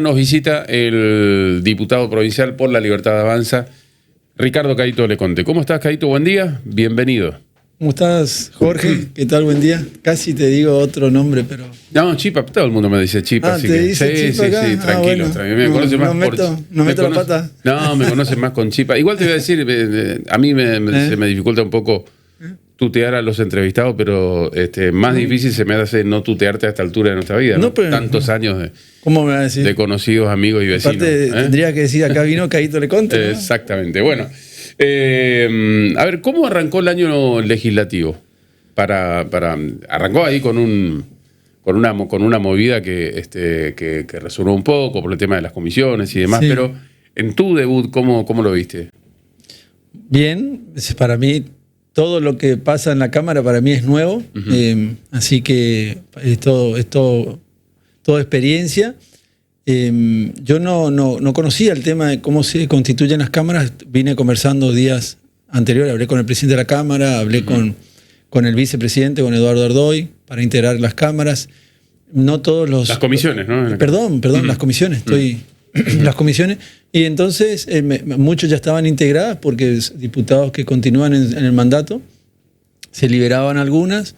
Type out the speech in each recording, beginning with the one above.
Nos visita el diputado provincial por la Libertad Avanza, Ricardo Caíto Leconte. ¿Cómo estás, Caíto? Buen día, bienvenido. ¿Cómo estás, Jorge? ¿Qué tal? Buen día. Casi te digo otro nombre, pero... No, Chipa, todo el mundo me dice Chipa. Así ¿te que... dice Chipa acá? Sí, tranquilo, Bueno. tranquilo. Me conoce más por... No meto la pata. No, me conoce más con Chipa. Igual te voy a decir, a mí se me dificulta un poco tutear a los entrevistados, pero más difícil se me hace no tutearte a esta altura de nuestra vida, ¿no? Pero, tantos años ¿cómo me va a decir? De conocidos, amigos y vecinos. Aparte, tendría que decir, acá vino Caíto Leconte, ¿no? Exactamente. Bueno, a ver, ¿cómo arrancó el año legislativo? Arrancó ahí con una movida que resonó un poco por el tema de las comisiones y demás, sí. Pero en tu debut, ¿cómo lo viste? Bien, para mí todo lo que pasa en la Cámara para mí es nuevo, así que es todo experiencia. Yo no conocía el tema de cómo se constituyen las cámaras, vine conversando días anteriores, hablé con el presidente de la Cámara, hablé con el vicepresidente, con Eduardo Ardoy, para integrar las cámaras. No todos los... Las comisiones, ¿no? Perdón, las comisiones, las comisiones. Y entonces muchos ya estaban integradas porque diputados que continúan en el mandato, se liberaban algunas.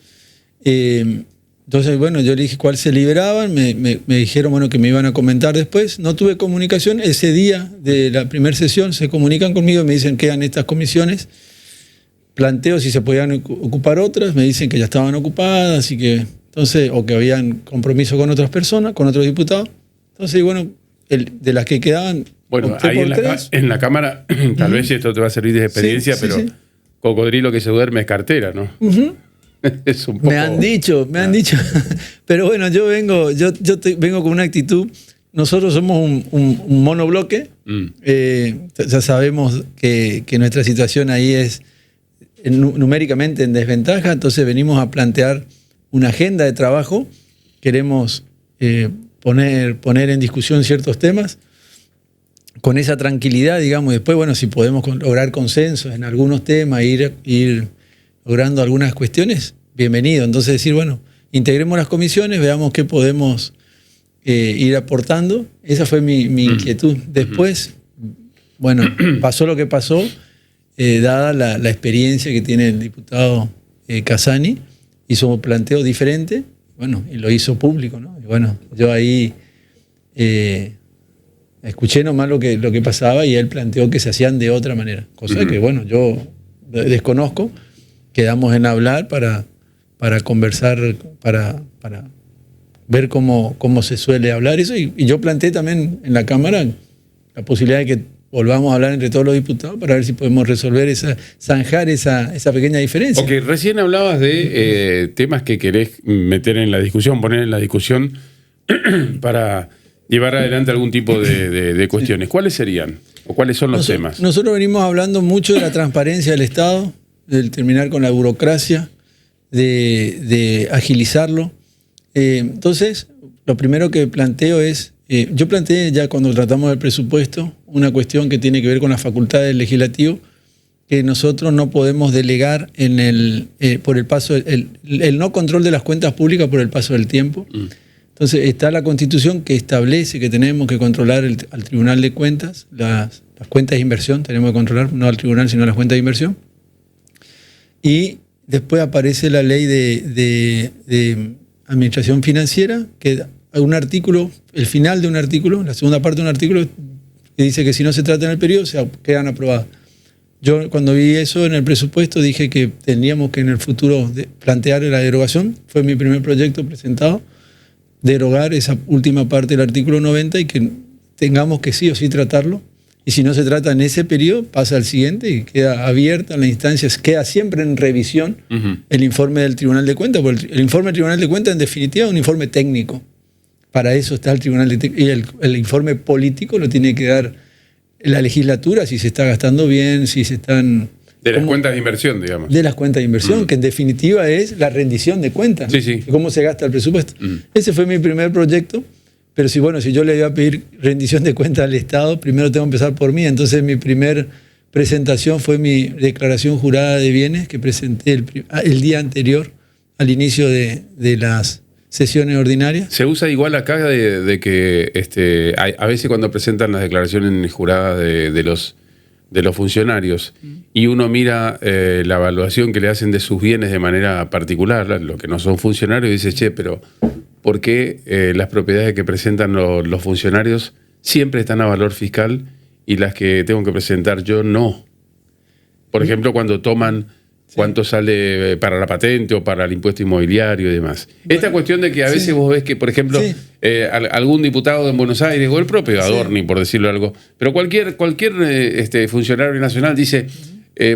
Entonces, bueno, yo le dije cuál se liberaban, me dijeron, bueno, que me iban a comentar después. No tuve comunicación. Ese día de la primera sesión se comunican conmigo y me dicen que quedan estas comisiones. Planteo si se podían ocupar otras, me dicen que ya estaban ocupadas y que, entonces, o que habían compromiso con otras personas, con otros diputados. Entonces, bueno, de las que quedaban... Bueno, ahí en la Cámara, tal vez esto te va a servir de experiencia, pero cocodrilo que se duerme es cartera, ¿no? Es un poco... Me han dicho. Pero bueno, yo vengo con una actitud. Nosotros somos un monobloque. Ya sabemos que nuestra situación ahí es numéricamente en desventaja, entonces venimos a plantear una agenda de trabajo. Queremos poner en discusión ciertos temas con esa tranquilidad, digamos, y después, bueno, si podemos lograr consensos en algunos temas, ir logrando algunas cuestiones, bienvenido. Entonces decir, bueno, integremos las comisiones, veamos qué podemos ir aportando. Esa fue mi inquietud. Después, bueno, pasó lo que pasó, dada la experiencia que tiene el diputado Casani, hizo un planteo diferente, bueno, y lo hizo público, ¿no? Y bueno, yo ahí escuché nomás lo que pasaba y él planteó que se hacían de otra manera, cosa que, bueno, yo desconozco. Quedamos en hablar para conversar, para ver cómo se suele hablar eso. Y yo planteé también en la Cámara la posibilidad de que volvamos a hablar entre todos los diputados para ver si podemos resolver zanjar esa pequeña diferencia. Porque recién hablabas de temas que querés meter en la discusión, poner en la discusión para llevar adelante algún tipo de cuestiones. ¿Cuáles serían? ¿O cuáles son los temas? Nosotros venimos hablando mucho de la transparencia del Estado, del terminar con la burocracia, de agilizarlo. Entonces, lo primero que planteo es, yo planteé ya cuando tratamos del presupuesto una cuestión que tiene que ver con las facultades del legislativo, que nosotros no podemos delegar por el paso, el no control de las cuentas públicas por el paso del tiempo. Entonces está la Constitución que establece que tenemos que controlar al Tribunal de Cuentas, las cuentas de inversión, tenemos que controlar no al tribunal sino las cuentas de inversión. Y después aparece la ley de administración financiera, que hay un artículo, el final de un artículo, la segunda parte de un artículo, que dice que si no se trata en el periodo, quedan aprobadas. Yo cuando vi eso en el presupuesto dije que tendríamos que en el futuro plantear la derogación, fue mi primer proyecto presentado, derogar esa última parte del artículo 90 y que tengamos que sí o sí tratarlo. Y si no se trata en ese periodo, pasa al siguiente y queda abierta la instancia, queda siempre en revisión el informe del Tribunal de Cuentas, porque el informe del Tribunal de Cuentas en definitiva es un informe técnico. Para eso está el Tribunal y el informe político lo tiene que dar la legislatura, si se está gastando bien, si se están... De las cuentas de inversión, digamos. De las cuentas de inversión, que en definitiva es la rendición de cuentas. Sí. Cómo se gasta el presupuesto. Ese fue mi primer proyecto, pero si yo le iba a pedir rendición de cuentas al Estado, primero tengo que empezar por mí. Entonces mi primer presentación fue mi declaración jurada de bienes que presenté el día anterior al inicio de las sesiones ordinarias. Se usa igual acá de que a veces cuando presentan las declaraciones juradas de los funcionarios y uno mira la evaluación que le hacen de sus bienes de manera particular, los que no son funcionarios, dice, che, pero ¿por qué las propiedades que presentan los funcionarios siempre están a valor fiscal y las que tengo que presentar yo no? Por ejemplo, cuando toman cuánto sale para la patente o para el impuesto inmobiliario y demás. Bueno, esta cuestión de que a veces vos ves que, por ejemplo, algún diputado en Buenos Aires o el propio Adorni, por decirlo algo, pero cualquier funcionario nacional dice,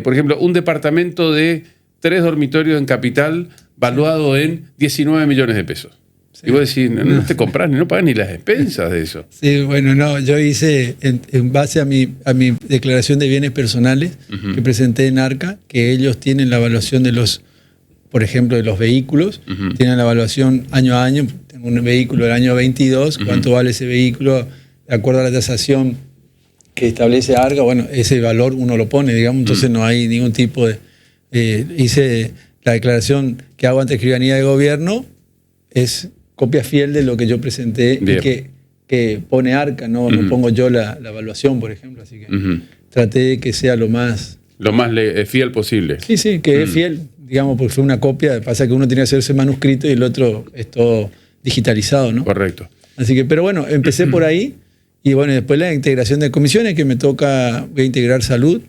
por ejemplo, un departamento de 3 dormitorios en Capital valuado en 19 millones de pesos. Y vos decís, no te compras ni no pagas ni las expensas de eso. Sí, bueno, no, yo hice en base a mi declaración de bienes personales que presenté en ARCA, que ellos tienen la evaluación de los, por ejemplo, de los vehículos, tienen la evaluación año a año. Tengo un vehículo del año 22, cuánto vale ese vehículo, de acuerdo a la tasación que establece ARCA, bueno, ese valor uno lo pone, digamos, entonces no hay ningún tipo de... hice la declaración que hago ante Escribanía de Gobierno, es copia fiel de lo que yo presenté. Bien. Y que pone ARCA, no pongo yo la evaluación, por ejemplo, así que traté de que sea lo más fiel posible. Sí, que es fiel, digamos, porque fue una copia, pasa que uno tiene que hacerse manuscrito y el otro es todo digitalizado, ¿no? Correcto. Así que, pero bueno, empecé por ahí y bueno, después la integración de comisiones que me toca, voy a integrar salud,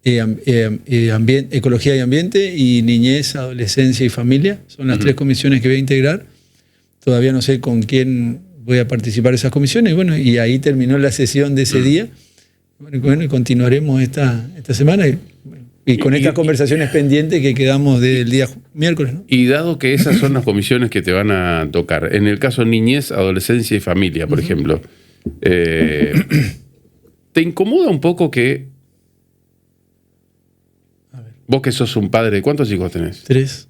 ecología y ambiente y niñez, adolescencia y familia, son las 3 comisiones que voy a integrar. Todavía no sé con quién voy a participar en esas comisiones. Bueno, y ahí terminó la sesión de ese día. Bueno, y continuaremos esta semana y con estas conversaciones pendientes que quedamos del día miércoles, ¿no? Y dado que esas son las comisiones que te van a tocar, en el caso niñez, adolescencia y familia, por ejemplo, ¿te incomoda un poco que vos que sos un padre, ¿cuántos hijos tenés? 3.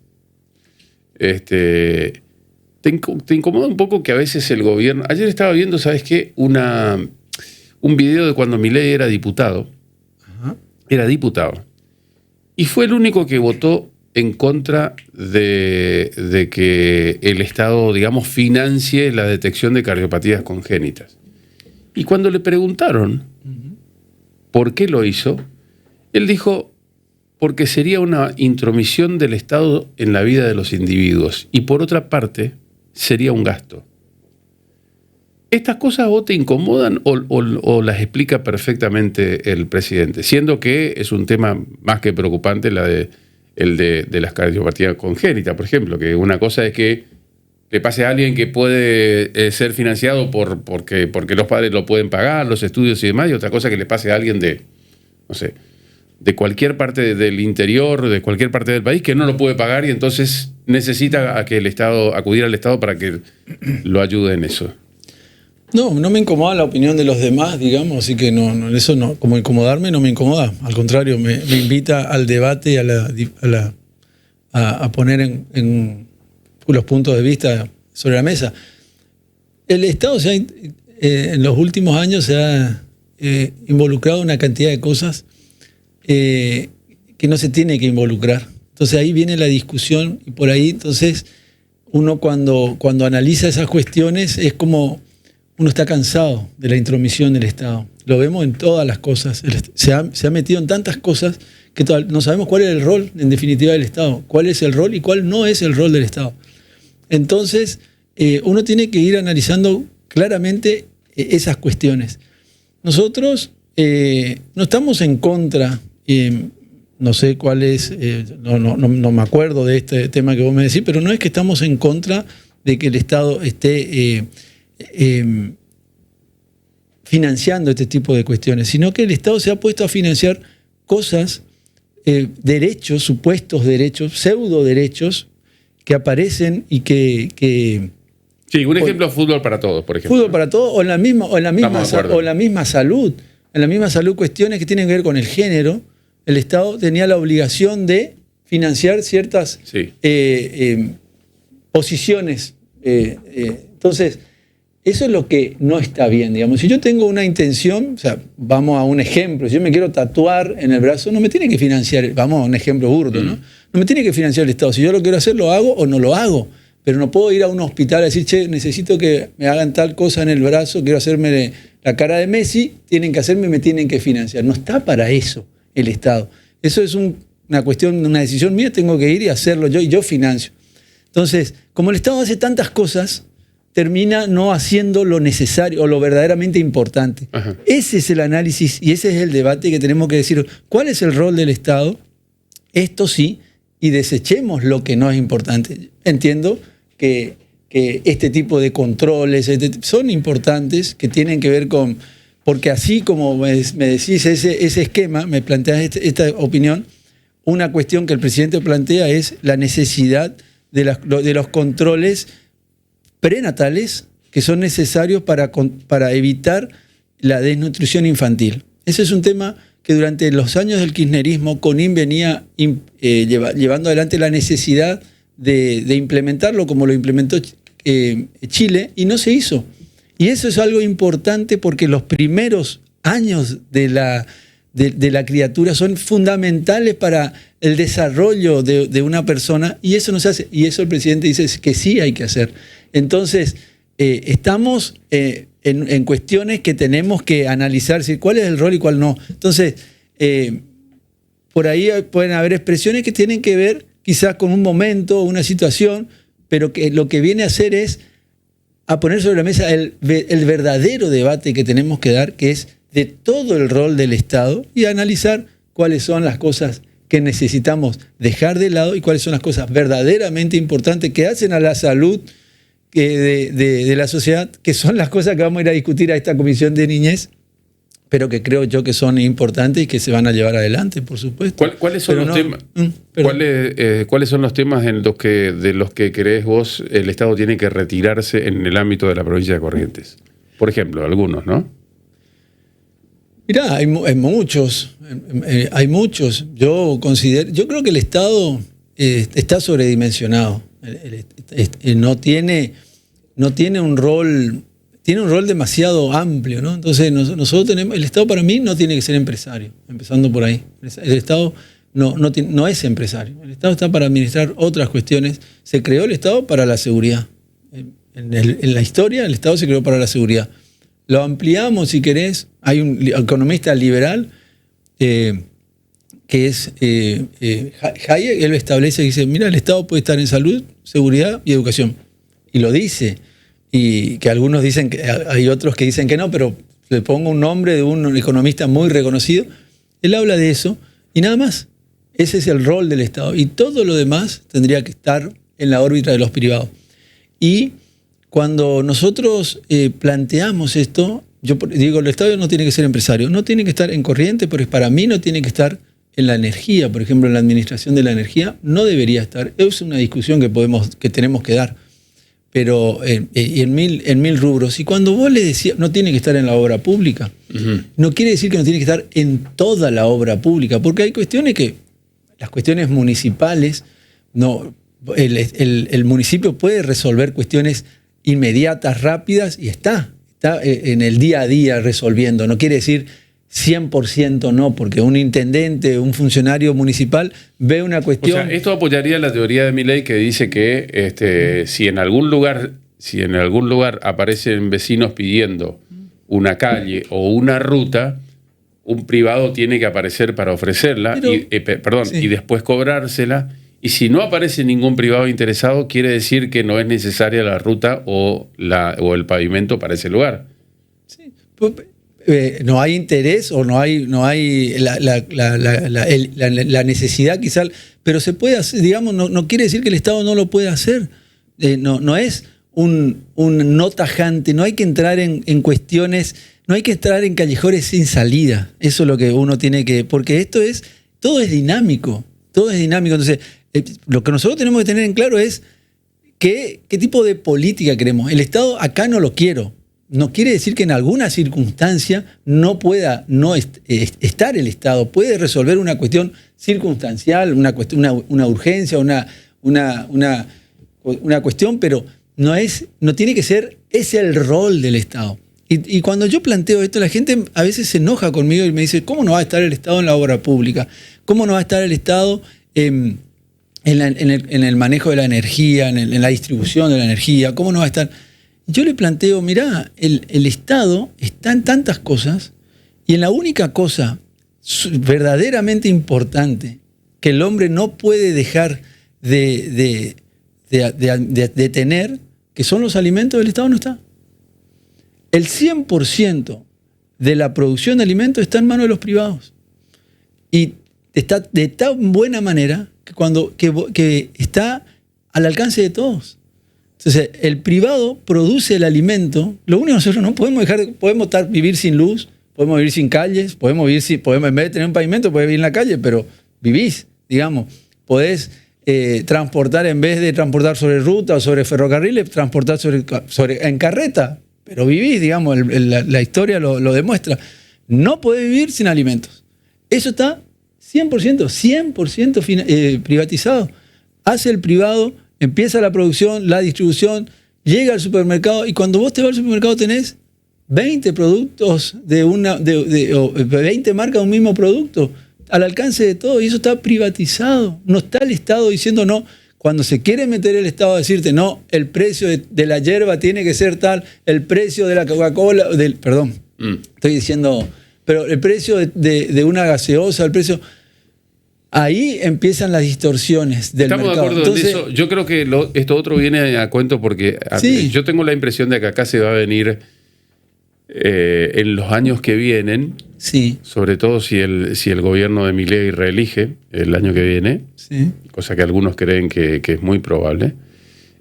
¿Te incomoda un poco que a veces el gobierno... Ayer estaba viendo, ¿sabes qué? Un video de cuando Milei era diputado. Era diputado. Y fue el único que votó en contra de que el Estado, digamos, financie la detección de cardiopatías congénitas. Y cuando le preguntaron por qué lo hizo, él dijo, porque sería una intromisión del Estado en la vida de los individuos. Y por otra parte... sería un gasto. ¿Estas cosas a vos te incomodan o las explica perfectamente el presidente? Siendo que es un tema más que preocupante el de las cardiopatías congénitas, por ejemplo, que una cosa es que le pase a alguien que puede ser financiado porque los padres lo pueden pagar, los estudios y demás, y otra cosa que le pase a alguien de cualquier parte del interior, de cualquier parte del país, que no lo puede pagar y entonces necesita acudir al Estado para que lo ayude en eso. No me incomoda la opinión de los demás, digamos, así que eso no, como incomodarme no me incomoda. Al contrario, me invita al debate y a poner en los puntos de vista sobre la mesa. El Estado en los últimos años se ha involucrado en una cantidad de cosas que no se tiene que involucrar. Entonces ahí viene la discusión y por ahí entonces uno cuando analiza esas cuestiones es como uno está cansado de la intromisión del Estado. Lo vemos en todas las cosas. Se ha metido en tantas cosas que no sabemos cuál es el rol en definitiva del Estado, cuál es el rol y cuál no es el rol del Estado. Entonces uno tiene que ir analizando claramente esas cuestiones. Nosotros no estamos en contra, no sé cuál es, no me acuerdo de este tema que vos me decís, pero no es que estamos en contra de que el Estado esté financiando este tipo de cuestiones, sino que el Estado se ha puesto a financiar cosas, derechos, supuestos derechos, pseudo derechos que aparecen y que sí, un ejemplo, fútbol para todos, por ejemplo. Fútbol para todos, o en la misma salud. En la misma salud, cuestiones que tienen que ver con el género, el Estado tenía la obligación de financiar ciertas posiciones. Entonces, eso es lo que no está bien, digamos. Si yo tengo una intención, o sea, vamos a un ejemplo, si yo me quiero tatuar en el brazo, no me tiene que financiar, vamos a un ejemplo burdo, ¿no? No me tiene que financiar el Estado. Si yo lo quiero hacer, lo hago o no lo hago. pero no puedo ir a un hospital a decir, che, necesito que me hagan tal cosa en el brazo, quiero hacerme la cara de Messi, tienen que hacerme y me tienen que financiar. No está para eso el Estado. Eso es una cuestión, una decisión mía, tengo que ir y hacerlo yo, y yo financio. Entonces, como el Estado hace tantas cosas, termina no haciendo lo necesario o lo verdaderamente importante. Ajá. Ese es el análisis y ese es el debate que tenemos que decir. ¿Cuál es el rol del Estado? Esto sí, y desechemos lo que no es importante. Entiendo que este tipo de controles son importantes, que tienen que ver con... Porque así como me decís ese esquema, me planteas esta opinión, una cuestión que el presidente plantea es la necesidad de los controles prenatales que son necesarios para evitar la desnutrición infantil. Ese es un tema que durante los años del kirchnerismo CONIN venía llevando adelante la necesidad de implementarlo como lo implementó Chile y no se hizo. Y eso es algo importante porque los primeros años de la criatura son fundamentales para el desarrollo de una persona y eso no se hace. Y eso el presidente dice que sí hay que hacer. Entonces, estamos en cuestiones que tenemos que analizar cuál es el rol y cuál no. Entonces, por ahí pueden haber expresiones que tienen que ver quizás con un momento, una situación, pero que lo que viene a hacer es a poner sobre la mesa el verdadero debate que tenemos que dar, que es de todo el rol del Estado y analizar cuáles son las cosas que necesitamos dejar de lado y cuáles son las cosas verdaderamente importantes que hacen a la salud de la sociedad, que son las cosas que vamos a ir a discutir a esta comisión de niñez, pero que creo yo que son importantes y que se van a llevar adelante, por supuesto. ¿Cuáles son los temas? ¿Cuáles son los temas de los que crees vos el Estado tiene que retirarse en el ámbito de la provincia de Corrientes? Por ejemplo, algunos, ¿no? Mirá, hay muchos. Yo creo que el Estado está sobredimensionado. No tiene un rol. Tiene un rol demasiado amplio, ¿no? Entonces nosotros tenemos... El Estado para mí no tiene que ser empresario, empezando por ahí. El Estado no es empresario. El Estado está para administrar otras cuestiones. Se creó el Estado para la seguridad. En la historia el Estado se creó para la seguridad. Lo ampliamos, si querés. Hay un economista liberal que es Hayek. Él establece y dice, mira, el Estado puede estar en salud, seguridad y educación. Y lo dice. Y que algunos dicen que hay otros que dicen que no, pero le pongo un nombre de un economista muy reconocido. Él habla de eso y nada más. Ese es el rol del Estado. Y todo lo demás tendría que estar en la órbita de los privados. Y cuando nosotros planteamos esto, yo digo, el Estado no tiene que ser empresario, no tiene que estar en corriente, pero para mí no tiene que estar en la energía, por ejemplo, en la administración de la energía, no debería estar. Es una discusión que tenemos que dar. Pero en mil rubros. Y cuando vos le decías, no tiene que estar en la obra pública, no quiere decir que no tiene que estar en toda la obra pública, porque hay cuestiones las cuestiones municipales, el municipio puede resolver cuestiones inmediatas, rápidas, y está en el día a día resolviendo. No quiere decir 100% no, porque un intendente, un funcionario municipal ve una cuestión... O sea, esto apoyaría la teoría de Milei que dice que si en algún lugar aparecen vecinos pidiendo una calle o una ruta, un privado tiene que aparecer para ofrecerla y después cobrársela. Y si no aparece ningún privado interesado, quiere decir que no es necesaria la ruta o el pavimento para ese lugar. Sí, no hay interés o no hay la necesidad quizás, pero se puede hacer, digamos, no quiere decir que el Estado no lo pueda hacer. No es un no tajante, no hay que entrar en cuestiones, no hay que entrar en callejones sin salida. Eso es lo que uno tiene que... Porque todo es dinámico. Entonces, lo que nosotros tenemos que tener en claro es qué tipo de política queremos. El Estado acá no lo quiero. No quiere decir que en alguna circunstancia no pueda estar el Estado. Puede resolver una cuestión circunstancial, una urgencia, una cuestión, pero no tiene que ser, es el rol del Estado. Y cuando yo planteo esto, la gente a veces se enoja conmigo y me dice, ¿cómo no va a estar el Estado en la obra pública? ¿Cómo no va a estar el Estado en el manejo de la energía, en la distribución de la energía, ¿cómo no va a estar? Yo le planteo, mirá, el Estado está en tantas cosas y en la única cosa verdaderamente importante que el hombre no puede dejar de tener, que son los alimentos, del Estado no está. El 100% de la producción de alimentos está en manos de los privados. Y está de tan buena manera que está al alcance de todos. Entonces, el privado produce el alimento. Lo único que nosotros no podemos vivir sin luz, podemos vivir sin calles, podemos en vez de tener un pavimento, podés vivir en la calle, pero vivís, digamos. Podés transportar, en vez de transportar sobre ruta o sobre ferrocarriles, transportar en carreta, pero vivís, digamos, la historia lo demuestra. No podés vivir sin alimentos. Eso está 100% privatizado. Hace el privado, empieza la producción, la distribución, llega al supermercado y cuando vos te vas al supermercado tenés 20 productos o 20 marcas de un mismo producto al alcance de todo y eso está privatizado. No está el Estado diciendo no. Cuando se quiere meter el Estado a decirte no, el precio de la yerba tiene que ser tal, el precio de la Coca-Cola, estoy diciendo, pero el precio de una gaseosa, el precio... Ahí empiezan las distorsiones del mercado. Estamos de acuerdo en eso. Yo creo que esto otro viene a cuento porque yo tengo la impresión de que acá se va a venir en los años que vienen, sobre todo si el gobierno de Milei reelige el año que viene, cosa que algunos creen que es muy probable,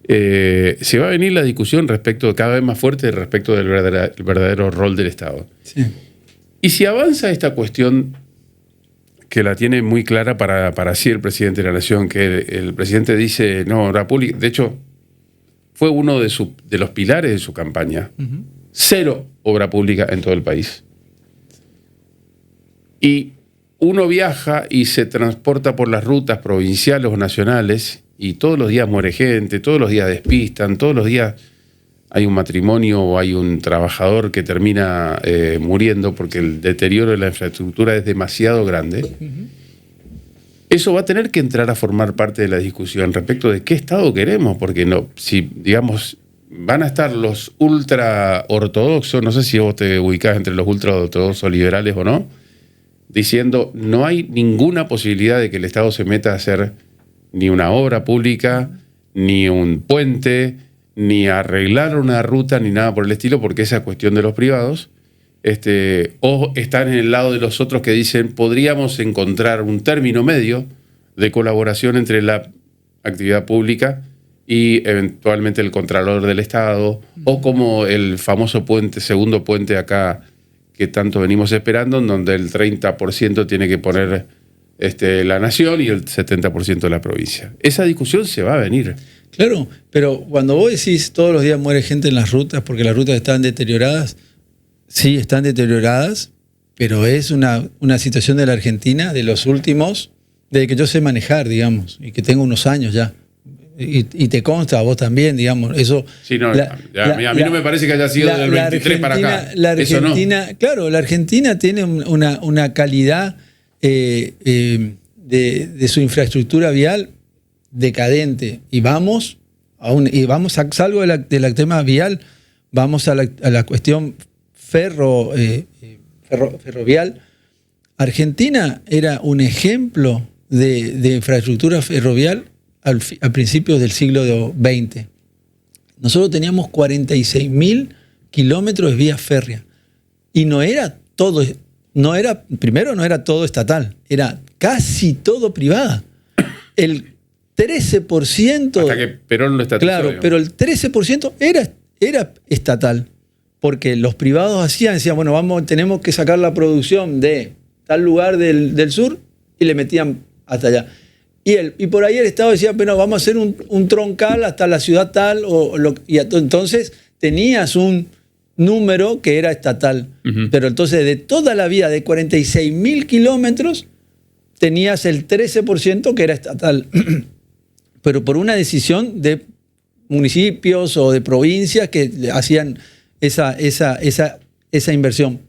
se va a venir la discusión cada vez más fuerte respecto del verdadero rol del Estado. Sí. Y si avanza esta cuestión que la tiene muy clara para sí el presidente de la Nación, que el presidente dice, no, obra pública, de hecho, fue uno de los pilares de su campaña, 0 obra pública en todo el país. Y uno viaja y se transporta por las rutas provinciales o nacionales y todos los días muere gente, todos los días despistan, todos los días hay un matrimonio o hay un trabajador que termina muriendo porque el deterioro de la infraestructura es demasiado grande. Eso va a tener que entrar a formar parte de la discusión respecto de qué Estado queremos, porque si, digamos, van a estar los ultra ortodoxos, no sé si vos te ubicás entre los ultra ortodoxos liberales o no, diciendo no hay ninguna posibilidad de que el Estado se meta a hacer ni una obra pública, ni un puente, ni arreglar una ruta, ni nada por el estilo, porque esa es cuestión de los privados, o están en el lado de los otros que dicen podríamos encontrar un término medio de colaboración entre la actividad pública y eventualmente el Contralor del Estado, o como el famoso segundo puente acá que tanto venimos esperando, en donde el 30% tiene que poner la nación y el 70% de la provincia. Esa discusión se va a venir. Claro, pero cuando vos decís todos los días muere gente en las rutas porque las rutas están deterioradas, sí, están deterioradas, pero es una situación de la Argentina de los últimos, desde que yo sé manejar, digamos, y que tengo unos años ya. Y te consta, a vos también, digamos, eso... Sí, no, a mí no me parece que haya sido del 23 para acá. La Argentina, no. Claro, la Argentina tiene una calidad de su infraestructura vial decadente. Y salgo del tema vial, vamos a la cuestión ferrovial. Argentina era un ejemplo de infraestructura ferrovial a principios del siglo XX. Nosotros teníamos 46.000 kilómetros de vía férrea. Y no era todo estatal, era casi todo privada. El 13%... Hasta que Perón lo estatizó. Claro, pero el 13% era estatal. Porque los privados decían, bueno, tenemos que sacar la producción de tal lugar del sur y le metían hasta allá. Y por ahí el Estado decía, bueno, vamos a hacer un troncal hasta la ciudad tal. Entonces tenías un número que era estatal. Pero entonces de toda la vía de 46.000 kilómetros tenías el 13% que era estatal. Pero por una decisión de municipios o de provincias que hacían esa inversión.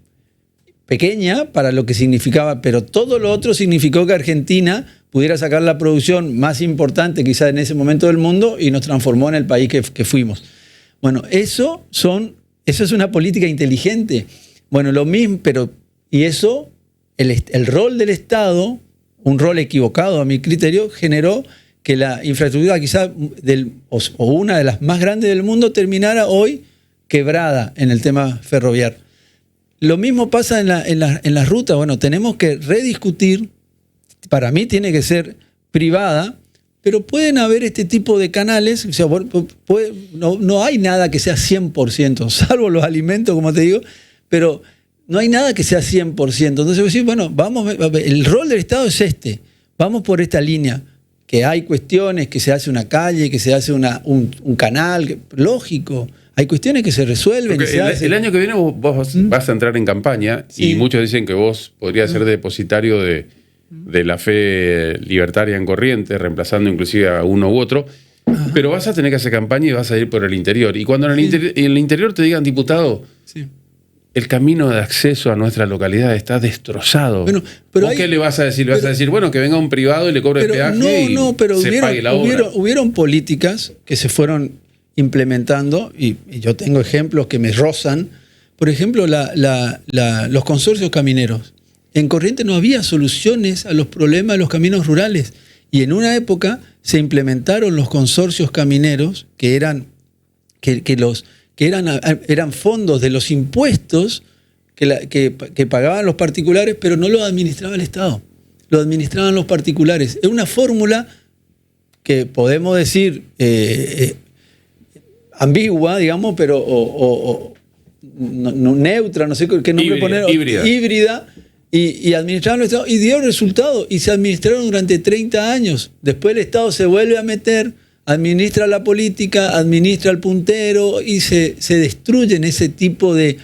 pequeña para lo que significaba, pero todo lo otro significó que Argentina pudiera sacar la producción más importante quizás en ese momento del mundo y nos transformó en el país que fuimos. Bueno, eso es una política inteligente. Bueno, lo mismo, y eso, el rol del Estado, un rol equivocado a mi criterio, generó que la infraestructura quizás o una de las más grandes del mundo terminara hoy quebrada en el tema ferroviario. Lo mismo pasa en las rutas. Bueno, tenemos que rediscutir, para mí tiene que ser privada, pero pueden haber este tipo de canales, o sea, no hay nada que sea 100%, salvo los alimentos, como te digo, pero no hay nada que sea 100%. Entonces, decir, bueno, el rol del Estado es vamos por esta línea, que hay cuestiones, que se hace una calle, que se hace un canal, lógico. Hay cuestiones que se resuelven. El año que viene vos vas a entrar en campaña, sí. Y muchos dicen que vos podrías ser depositario de la fe libertaria en Corrientes, reemplazando inclusive a uno u otro, pero vas a tener que hacer campaña y vas a ir por el interior. Y cuando en el interior te digan, diputado, el camino de acceso a nuestra localidad está destrozado. Bueno, pero ¿qué le vas a decir? ¿Le vas a decir, bueno, que venga un privado y le cobre el peaje pero se pague la obra? Hubieron políticas que se fueron implementando, y yo tengo ejemplos que me rozan. Por ejemplo, los consorcios camineros. En Corrientes no había soluciones a los problemas de los caminos rurales. Y en una época se implementaron los consorcios camineros, que eran fondos de los impuestos que pagaban los particulares, pero no lo administraba el Estado. Lo administraban los particulares. Es una fórmula que podemos decir ambigua, digamos, pero no neutra, no sé qué nombre poner. Híbrida. Y administraron el Estado y dio resultado. Y se administraron durante 30 años. Después el Estado se vuelve a meter, administra la política, administra el puntero y se destruyen ese tipo de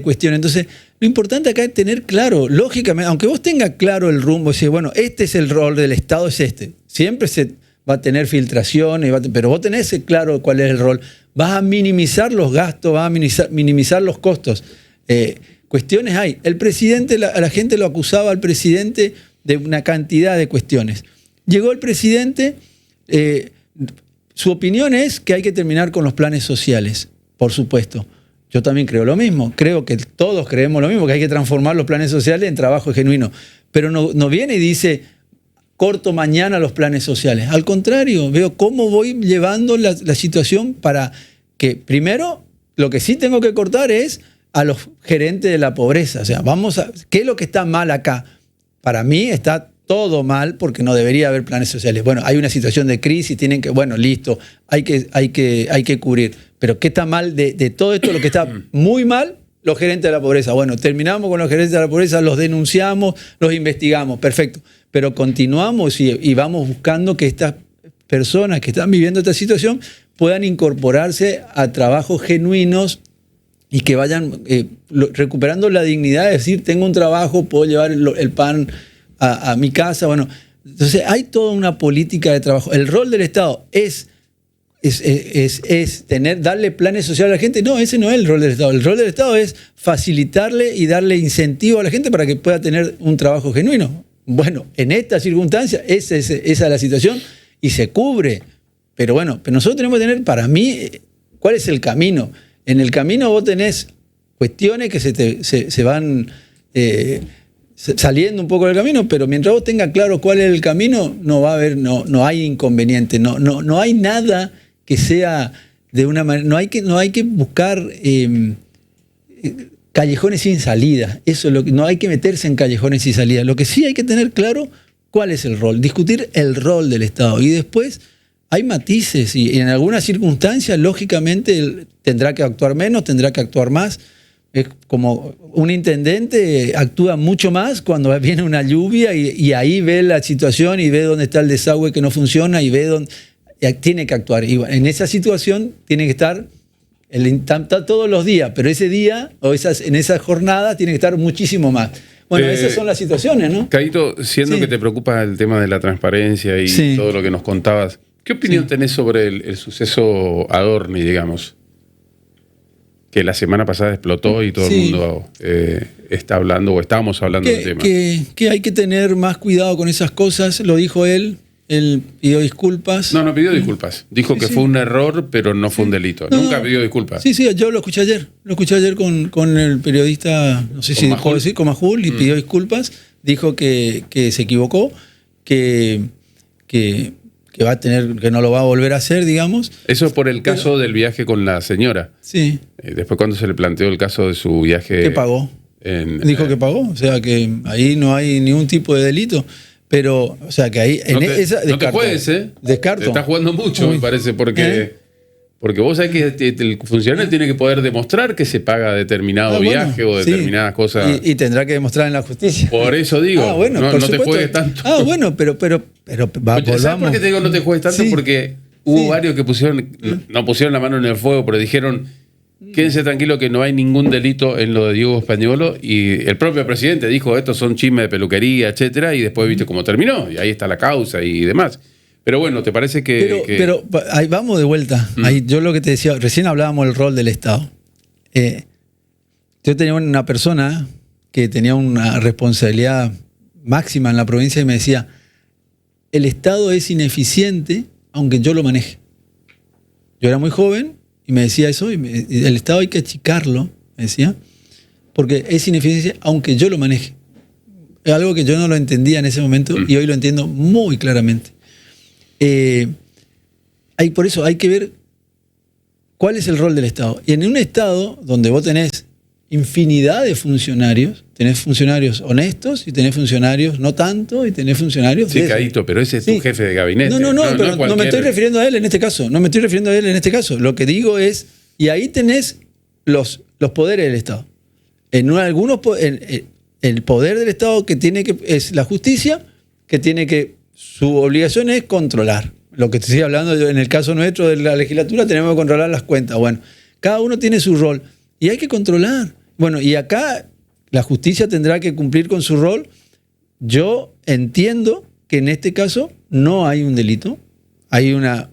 cuestiones. Entonces, lo importante acá es tener claro, lógicamente, aunque vos tengas claro el rumbo, decir, bueno, este es el rol del Estado, es este. Siempre se va a tener filtraciones, pero vos tenés claro cuál es el rol. Vas a minimizar los gastos, vas a minimizar los costos. Cuestiones hay. El presidente, la gente lo acusaba al presidente de una cantidad de cuestiones. Llegó el presidente, su opinión es que hay que terminar con los planes sociales, por supuesto. Yo también creo lo mismo. Creo que todos creemos lo mismo, que hay que transformar los planes sociales en trabajo genuino. Pero no viene y dice, corto mañana los planes sociales. Al contrario, veo cómo voy llevando la situación para que, primero, lo que sí tengo que cortar es a los gerentes de la pobreza. O sea, ¿qué es lo que está mal acá? Para mí está todo mal porque no debería haber planes sociales. Bueno, hay una situación de crisis, tienen que, bueno, listo, hay que cubrir. Pero ¿qué está mal de todo esto? Lo que está muy mal, los gerentes de la pobreza. Bueno, terminamos con los gerentes de la pobreza, los denunciamos, los investigamos, perfecto. Pero continuamos y vamos buscando que estas personas que están viviendo esta situación puedan incorporarse a trabajos genuinos y que vayan recuperando la dignidad de decir, tengo un trabajo, puedo llevar el pan a mi casa. Bueno, entonces hay toda una política de trabajo. El rol del Estado es darle planes sociales a la gente. No, ese no es el rol del Estado. El rol del Estado es facilitarle y darle incentivo a la gente para que pueda tener un trabajo genuino. Bueno, en esta circunstancia, esa es la situación y se cubre. Pero bueno, nosotros tenemos que tener, para mí, ¿cuál es el camino? En el camino vos tenés cuestiones que se van saliendo un poco del camino, pero mientras vos tengas claro cuál es el camino, no hay inconveniente, no hay nada que sea de una manera, no hay que buscar callejones sin salida. Eso es no hay que meterse en callejones sin salida. Lo que sí hay que tener claro cuál es el rol, discutir el rol del Estado y después hay matices y en algunas circunstancias, lógicamente, tendrá que actuar menos, tendrá que actuar más. Es como un intendente actúa mucho más cuando viene una lluvia y ahí ve la situación y ve dónde está el desagüe que no funciona y ve dónde tiene que actuar. Y en esa situación tiene que estar todos los días, pero ese día o en esa jornada tiene que estar muchísimo más. Bueno, esas son las situaciones, ¿no? Caíto, siendo que te preocupa el tema de la transparencia y todo lo que nos contabas, ¿qué opinión tenés sobre el suceso Adorni, digamos? que la semana pasada explotó y todo el mundo está hablando o estábamos hablando del tema. Que hay que tener más cuidado con esas cosas, lo dijo él pidió disculpas. No pidió disculpas. Dijo que fue un error, pero no fue un delito. Nunca pidió disculpas. Sí, yo lo escuché ayer con el periodista, no sé si puedo decir, con Majul, y pidió disculpas. Dijo que se equivocó, que va a tener, que no lo va a volver a hacer, digamos. Eso es por el caso del viaje con la señora. Sí. Después cuando se le planteó el caso de su viaje... ¿Qué pagó? Dijo que pagó, o sea que ahí no hay ningún tipo de delito. Pero, o sea que ahí... No te puedes, Descarto. Te estás jugando mucho, me parece, porque vos sabés que el funcionario tiene que poder demostrar que se paga determinado viaje o determinadas cosas. Y tendrá que demostrar en la justicia. Por eso digo, no te juegues tanto. Pero ¿Sabes por qué te digo no te juegues tanto? Porque hubo varios que no pusieron la mano en el fuego, pero dijeron, quédense tranquilo que no hay ningún delito en lo de Diego Españolo, y el propio presidente dijo, estos son chismes de peluquería, etcétera, y después viste cómo terminó, y ahí está la causa y demás. Pero bueno, ¿te parece que...? Pero ahí vamos de vuelta. Ahí, yo lo que te decía, recién hablábamos del rol del Estado. Yo tenía una persona que tenía una responsabilidad máxima en la provincia y me decía, el Estado es ineficiente aunque yo lo maneje. Yo era muy joven y me decía eso, el Estado hay que achicarlo, me decía, porque es ineficiente aunque yo lo maneje. Es algo que yo no lo entendía en ese momento y hoy lo entiendo muy claramente. Por eso hay que ver cuál es el rol del Estado. Y en un Estado donde vos tenés infinidad de funcionarios, tenés funcionarios honestos y tenés funcionarios no tanto y tenés funcionarios... Sí, Caíto, pero ese es tu jefe de gabinete. No, pero no me estoy refiriendo a él en este caso. Lo que digo es, y ahí tenés los poderes del Estado. El poder del Estado es la justicia, su obligación es controlar. Lo que te estoy hablando en el caso nuestro de la legislatura, tenemos que controlar las cuentas. Bueno, cada uno tiene su rol y hay que controlar. Bueno, y acá la justicia tendrá que cumplir con su rol. Yo entiendo que en este caso no hay un delito. Hay una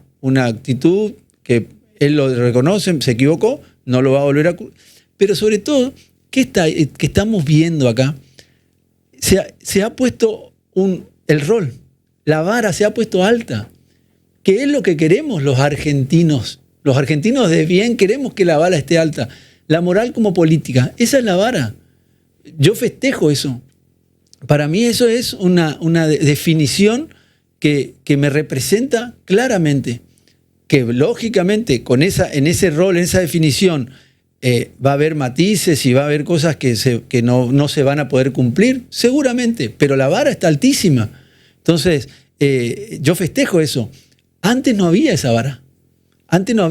actitud que él lo reconoce, se equivocó, no lo va a volver a... Pero sobre todo, ¿qué estamos viendo acá? Se ha puesto el rol. La vara se ha puesto alta. ¿Qué es lo que queremos los argentinos? Los argentinos de bien queremos que la vara esté alta. La moral como política, esa es la vara. Yo festejo eso. Para mí eso es una definición que me representa claramente. Que lógicamente en ese rol, en esa definición, va a haber matices y va a haber cosas que no se van a poder cumplir, seguramente, pero la vara está altísima. Entonces, yo festejo eso. Antes no había esa vara. Antes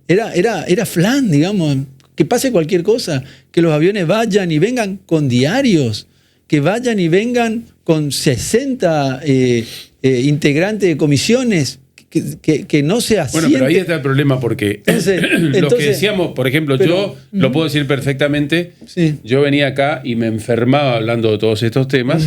era flan, digamos. Que pase cualquier cosa. Que los aviones vayan y vengan con diarios. Que vayan y vengan con 60 integrantes de comisiones. Que no se asienten. Bueno, pero ahí está el problema porque lo que decíamos, por ejemplo, yo lo puedo decir perfectamente, yo venía acá y me enfermaba hablando de todos estos temas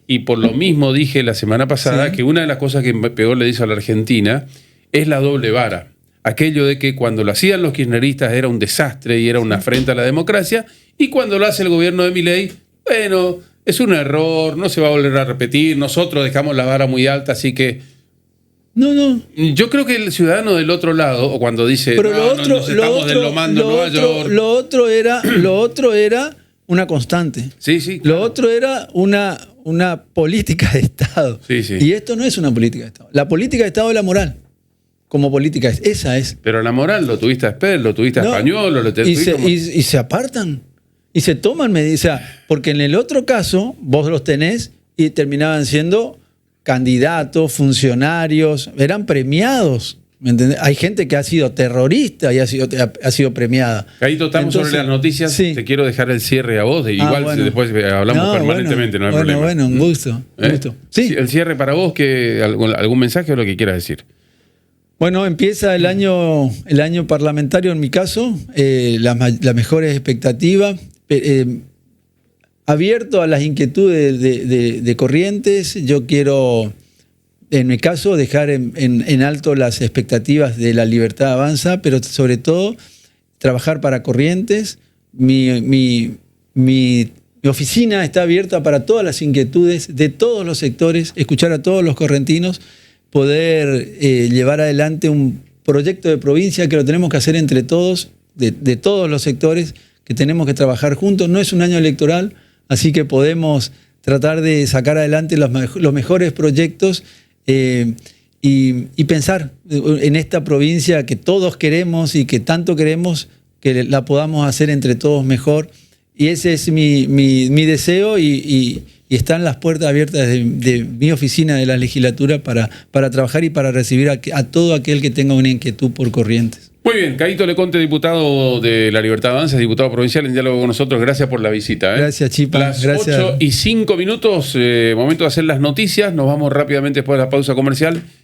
y por lo mismo dije la semana pasada que una de las cosas que peor le dice a la Argentina es la doble vara. Aquello de que cuando lo hacían los kirchneristas era un desastre y era una afrenta a la democracia y cuando lo hace el gobierno de Milei, bueno, es un error, no se va a volver a repetir, nosotros dejamos la vara muy alta, así que... No. Yo creo que el ciudadano del otro lado, o cuando dice, pero nos estamos deslomando en Nueva York... Lo otro era una constante. Sí, claro. Lo otro era una política de Estado. Sí. Y esto no es una política de Estado. La política de Estado es la moral. Como política esa es. Pero la moral lo tuviste a Esper, lo tuviste a Españolo, y se apartan. Y se toman medidas. O sea, porque en el otro caso, vos los tenés y terminaban siendo candidatos, funcionarios, eran premiados. ¿Me entendés? Hay gente que ha sido terrorista y ha sido premiada. Caíto, estamos sobre las noticias. Sí. Te quiero dejar el cierre a vos. Igual después hablamos permanentemente, no hay problema. Bueno, un gusto. Sí. El cierre para vos, ¿algún mensaje o lo que quieras decir? Bueno, empieza el año parlamentario en mi caso, las mejores expectativas, abierto a las inquietudes de Corrientes. Yo quiero en mi caso, dejar en alto las expectativas de La Libertad Avanza, pero sobre todo trabajar para Corrientes. Mi oficina está abierta para todas las inquietudes de todos los sectores, escuchar a todos los correntinos, poder llevar adelante un proyecto de provincia que lo tenemos que hacer entre todos, de todos los sectores, que tenemos que trabajar juntos. No es un año electoral, así que podemos tratar de sacar adelante los mejores proyectos y pensar en esta provincia que todos queremos y que tanto queremos, que la podamos hacer entre todos mejor. Y ese es mi deseo y están las puertas abiertas de mi oficina de la legislatura para trabajar y para recibir a todo aquel que tenga una inquietud por Corrientes. Muy bien, Caíto Leconte, diputado de La Libertad Avanza, diputado provincial en diálogo con nosotros. Gracias por la visita. Gracias, Chipa. Las gracias. 8:05, momento de hacer las noticias. Nos vamos rápidamente después de la pausa comercial